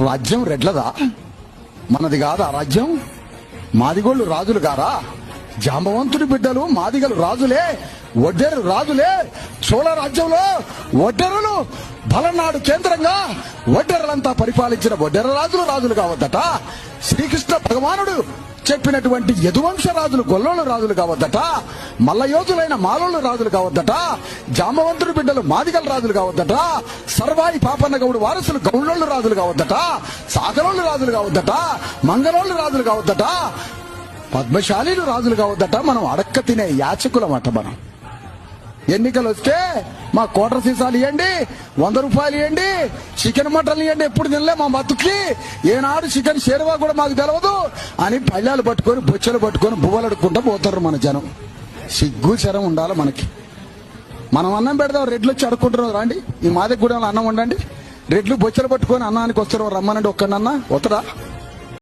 రాజ్యం రెడ్లదా? మనది కాదా రాజ్యం? మాదిగోళ్ళు రాజులు గారా? జాంబవంతుడి బిడ్డలు మాదిగలు రాజులే, ఒడ్డెరు రాజులే. చోళ రాజ్యంలో ఒడ్డెరులు బలనాడు కేంద్రంగా ఒడ్డెరలంతా పరిపాలించిన ఒడ్డెర రాజులు రాజులు కావద్దట. శ్రీకృష్ణ భగవానుడు చెప్పినటువంటి యదువంశ రాజులు గొల్లోళ్ళు రాజులు కావద్దట. మల్లయోధులైన మాలోళ్ళు రాజులు కావద్దట. జాంబవంతుడి బిడ్డలు మాదిగల రాజులు కావద్దట. సర్వాయి పాపన్న గౌడు వారసులు గౌళ్ళోళ్ళు రాజులు కావద్దట. సాగరోళ్ళు రాజులు కావద్దట. మంగళోళ్ళు రాజులు కావద్దట. పద్మశాలీలు రాజులు కావద్దట. మనం అడక్క తినే యాచకులమాట. మనం ఎన్నికలు వస్తే మా కోట్ర సీసాలు ఇవ్వండి, 100 రూపాయలు ఇవ్వండి, చికెన్ మటన్లు ఇవ్వండి, ఎప్పుడు తినలే మా బతుకి, ఏనాడు చికెన్ షేర్వా కూడా మాకు తెలియదు అని పళ్ళాలు పట్టుకొని బొచ్చలు పట్టుకొని బువ్వలు అడుక్కుంటూ పోతారు మన జనం. సిగ్గు శరం ఉండాలి మనకి. మనం అన్నం పెడదాం, రెడ్లు వచ్చి అడుక్కుంటున్నారు. రండి ఈ మాదే గూడెంలో అన్నం ఉండండి, రెడ్లు బొచ్చలు పట్టుకొని అన్నానికి వస్తారు, రమ్మనండి ఒక్కడన్నా వస్తాడా?